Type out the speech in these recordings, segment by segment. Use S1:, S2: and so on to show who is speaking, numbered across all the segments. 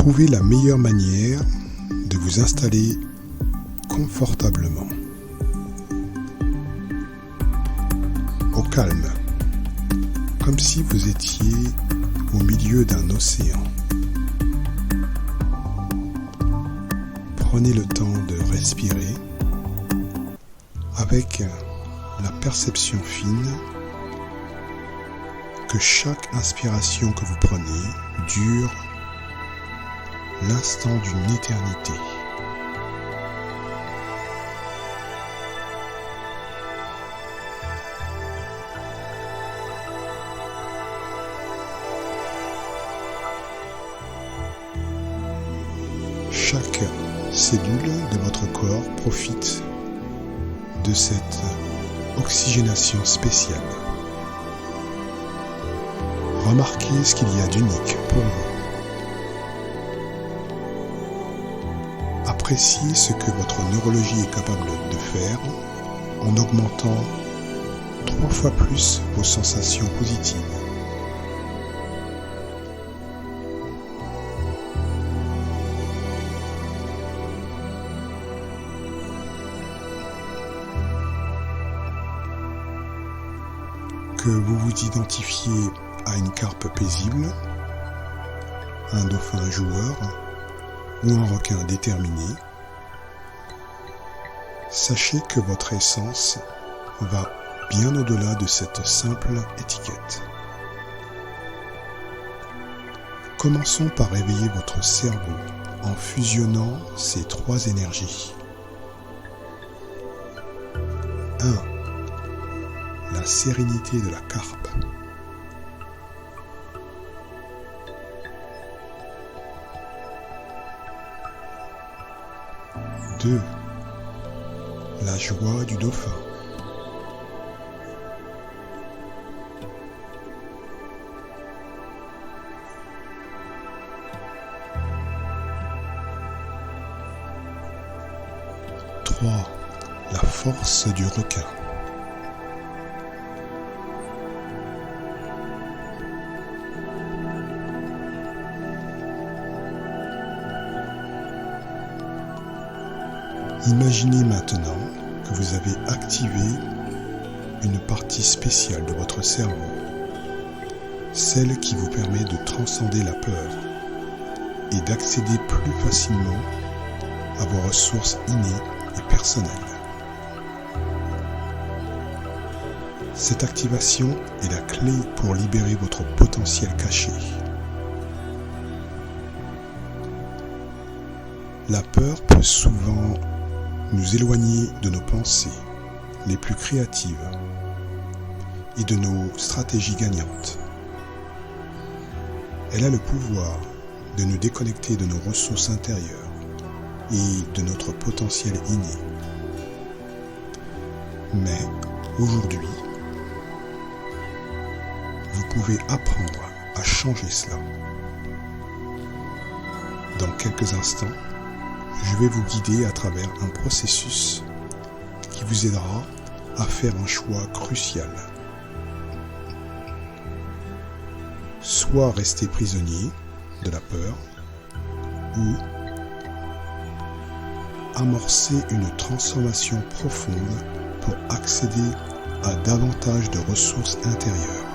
S1: Trouvez la meilleure manière de vous installer confortablement, au calme, comme si vous étiez au milieu d'un océan. Prenez le temps de respirer avec la perception fine que chaque inspiration que vous prenez dure l'instant d'une éternité. Chaque cellule de votre corps profite de cette oxygénation spéciale. Remarquez ce qu'il y a d'unique pour vous. Appréciez ce que votre neurologie est capable de faire en augmentant 3 fois plus vos sensations positives. Que vous vous identifiez à une carpe paisible, un dauphin joueur ou un requin déterminé, sachez que votre essence va bien au-delà de cette simple étiquette. Commençons par réveiller votre cerveau en fusionnant ces 3 énergies. 1. La sérénité de la carpe. 2. La joie du dauphin. 3. La force du requin. Imaginez maintenant que vous avez activé une partie spéciale de votre cerveau, celle qui vous permet de transcender la peur et d'accéder plus facilement à vos ressources innées et personnelles. Cette activation est la clé pour libérer votre potentiel caché. La peur peut souvent nous éloigner de nos pensées les plus créatives et de nos stratégies gagnantes. Elle a le pouvoir de nous déconnecter de nos ressources intérieures et de notre potentiel inné. Mais aujourd'hui, vous pouvez apprendre à changer cela. Dans quelques instants, je vais vous guider à travers un processus qui vous aidera à faire un choix crucial. Soit rester prisonnier de la peur, ou amorcer une transformation profonde pour accéder à davantage de ressources intérieures.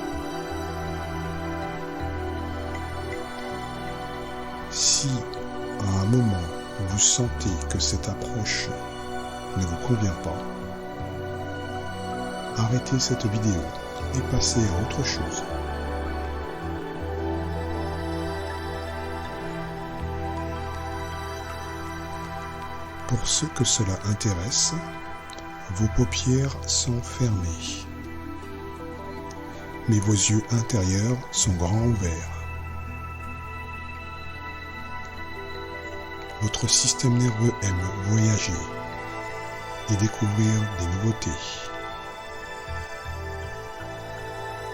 S1: Si à un moment vous sentez que cette approche ne vous convient pas, arrêtez cette vidéo et passez à autre chose. Pour ceux que cela intéresse, vos paupières sont fermées, mais vos yeux intérieurs sont grands ouverts. Votre système nerveux aime voyager et découvrir des nouveautés.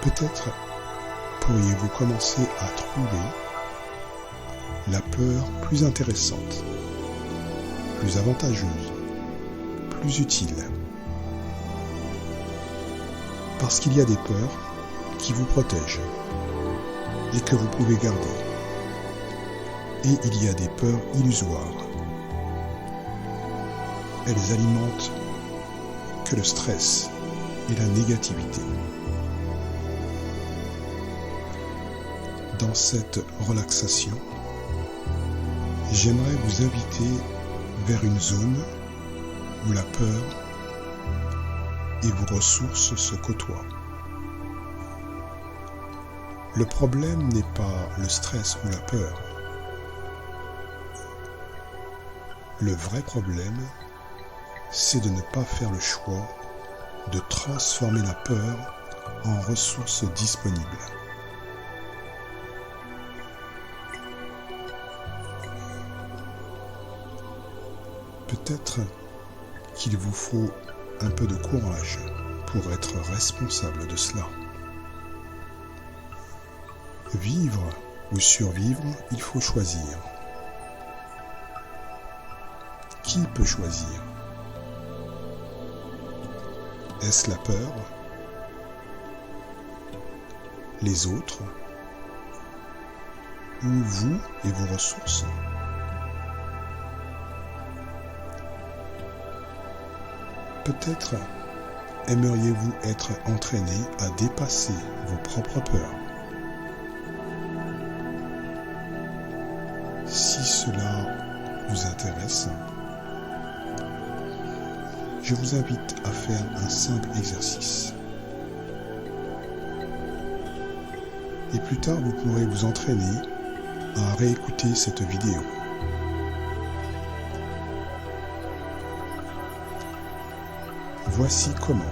S1: Peut-être pourriez-vous commencer à trouver la peur plus intéressante, plus avantageuse, plus utile. Parce qu'il y a des peurs qui vous protègent et que vous pouvez garder. et il y a des peurs illusoires. Elles alimentent que le stress et la négativité. Dans cette relaxation, j'aimerais vous inviter vers une zone où la peur et vos ressources se côtoient. Le problème n'est pas le stress ou la peur. Le vrai problème, c'est de ne pas faire le choix de transformer la peur en ressources disponibles. Peut-être qu'il vous faut un peu de courage pour être responsable de cela. Vivre ou survivre, il faut choisir. Qui peut choisir ? Est-ce la peur ? Les autres ? Ou vous et vos ressources ? Peut-être aimeriez-vous être entraîné à dépasser vos propres peurs. Si cela vous intéresse, je vous invite à faire un simple exercice. Et plus tard, vous pourrez vous entraîner à réécouter cette vidéo. Voici comment.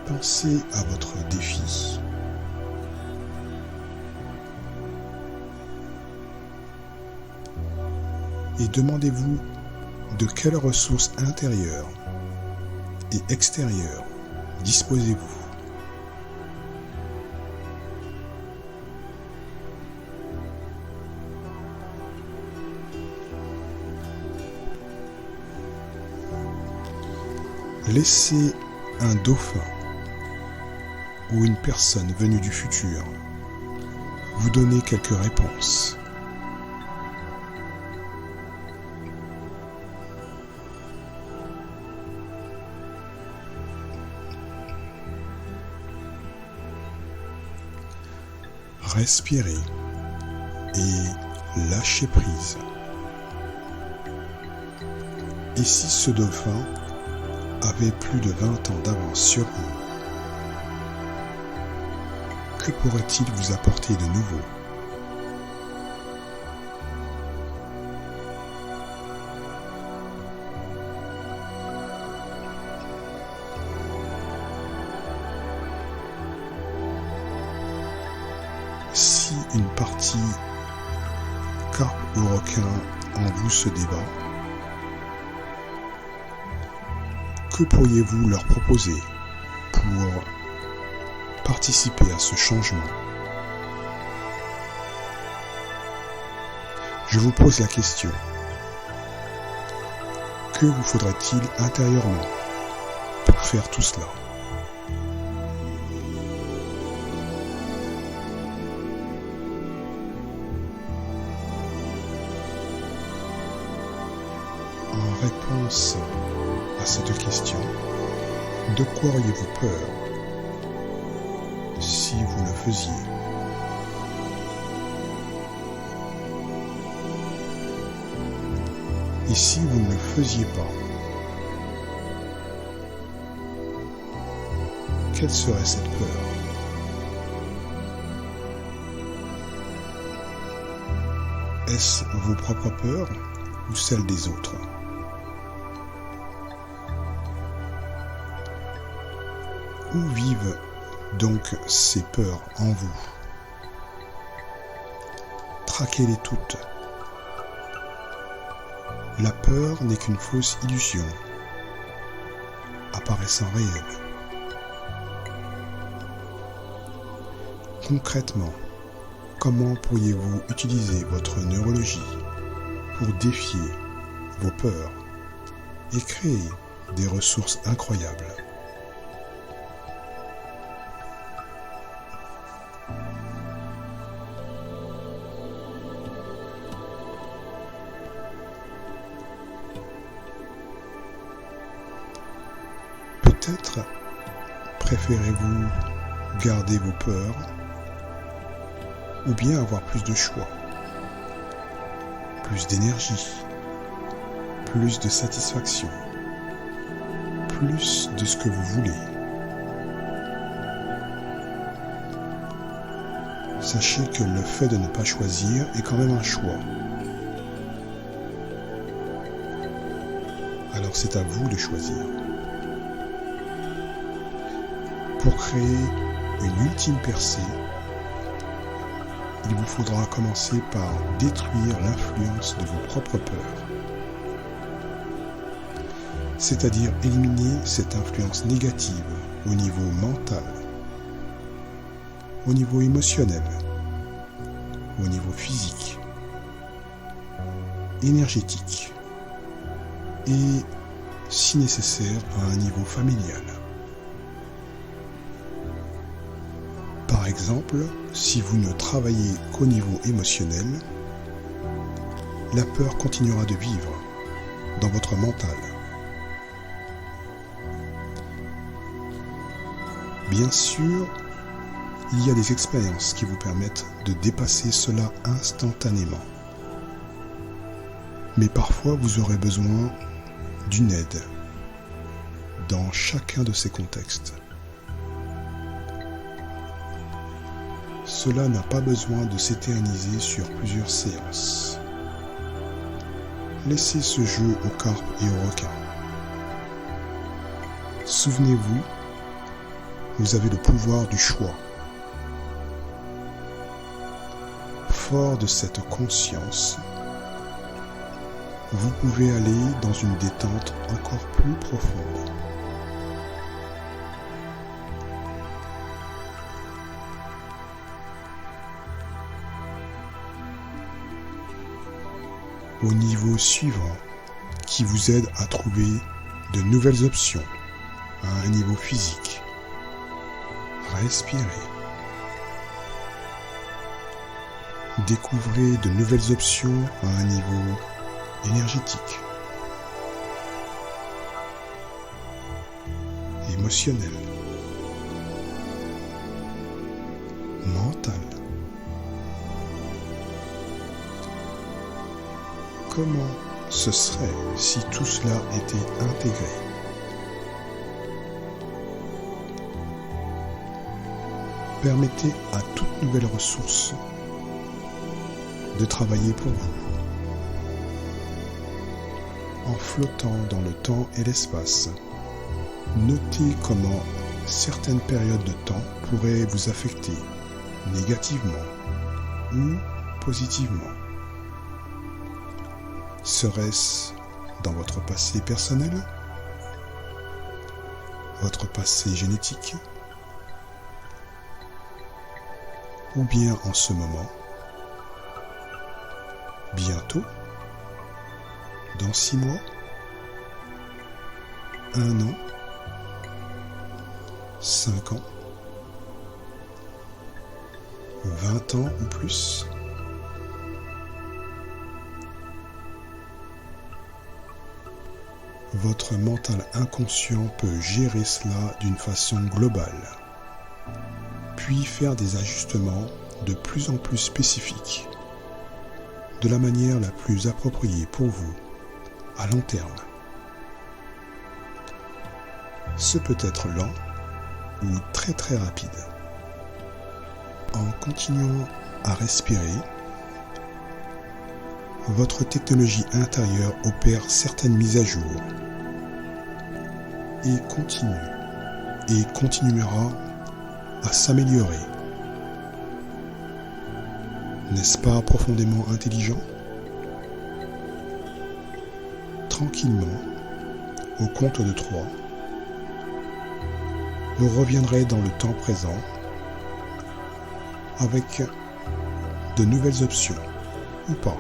S1: Pensez à votre défi. Et demandez-vous de quelles ressources intérieures et extérieures disposez-vous. Laissez un dauphin ou une personne venue du futur vous donner quelques réponses. Respirez et lâchez prise. Et si ce dauphin avait plus de 20 ans d'avance sur vous, que pourrait-il vous apporter de nouveau ? Si une partie carpe ou requin en vous se débat, que pourriez-vous leur proposer pour participer à ce changement ? Je vous pose la question. Que vous faudrait-il intérieurement pour faire tout cela ? En réponse à cette question, de quoi auriez-vous peur si vous le faisiez ? Et si vous ne le faisiez pas, quelle serait cette peur ? Est-ce vos propres peurs ou celles des autres ? Où vivent donc ces peurs en vous ? Traquez-les toutes. La peur n'est qu'une fausse illusion, apparaissant réelle. Concrètement, comment pourriez-vous utiliser votre neurologie pour défier vos peurs et créer des ressources incroyables ? Peut-être préférez-vous garder vos peurs ou bien avoir plus de choix, plus d'énergie, plus de satisfaction, plus de ce que vous voulez. Sachez que le fait de ne pas choisir est quand même un choix. Alors c'est à vous de choisir. Pour créer une ultime percée, il vous faudra commencer par détruire l'influence de vos propres peurs. C'est-à-dire éliminer cette influence négative au niveau mental, au niveau émotionnel, au niveau physique, énergétique et, si nécessaire, à un niveau familial. Par exemple, si vous ne travaillez qu'au niveau émotionnel, la peur continuera de vivre dans votre mental. Bien sûr, il y a des expériences qui vous permettent de dépasser cela instantanément. Mais parfois, vous aurez besoin d'une aide dans chacun de ces contextes. Cela n'a pas besoin de s'éterniser sur plusieurs séances. Laissez ce jeu aux carpes et aux requins. Souvenez-vous, vous avez le pouvoir du choix. Fort de cette conscience, vous pouvez aller dans une détente encore plus profonde. Au niveau suivant, qui vous aide à trouver de nouvelles options à un niveau physique. Respirez. Découvrez de nouvelles options à un niveau énergétique, émotionnel, mental. Comment ce serait si tout cela était intégré? Permettez à toute nouvelle ressource de travailler pour vous, en flottant dans le temps et l'espace. Notez comment certaines périodes de temps pourraient vous affecter négativement ou positivement. Serait-ce dans votre passé personnel, votre passé génétique, ou bien en ce moment, bientôt, dans 6 mois, 1 an, 5 ans, 20 ans ou plus. Votre mental inconscient peut gérer cela d'une façon globale, puis faire des ajustements de plus en plus spécifiques, de la manière la plus appropriée pour vous, à long terme. Ce peut être lent ou très très rapide. En continuant à respirer, votre technologie intérieure opère certaines mises à jour et continuera à s'améliorer. N'est-ce pas profondément intelligent? Tranquillement, au compte de 3, vous reviendrez dans le temps présent avec de nouvelles options, ou pas.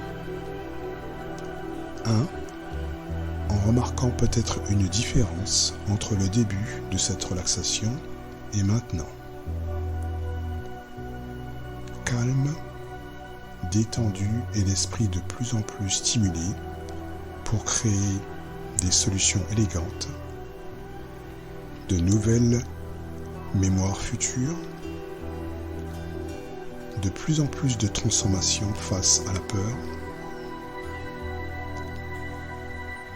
S1: 1. En remarquant peut-être une différence entre le début de cette relaxation et maintenant. Calme, détendu et l'esprit de plus en plus stimulé pour créer des solutions élégantes, de nouvelles mémoires futures, de plus en plus de transformations face à la peur.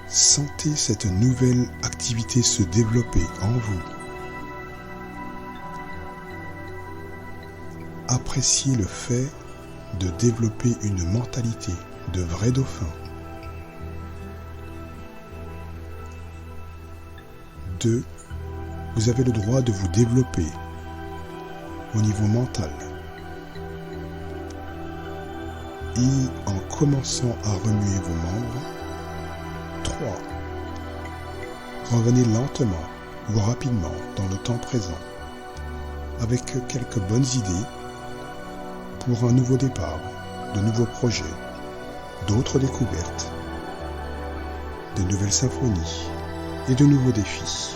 S1: Sentez cette nouvelle activité se développer en vous. Appréciez le fait de développer une mentalité de vrai dauphin. 2. Vous avez le droit de vous développer au niveau mental. Et en commençant à remuer vos membres. 3. Revenez lentement ou rapidement dans le temps présent avec quelques bonnes idées pour un nouveau départ, de nouveaux projets, d'autres découvertes, de nouvelles symphonies et de nouveaux défis.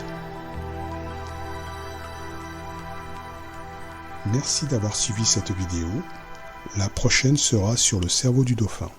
S1: Merci d'avoir suivi cette vidéo. La prochaine sera sur le cerveau du dauphin.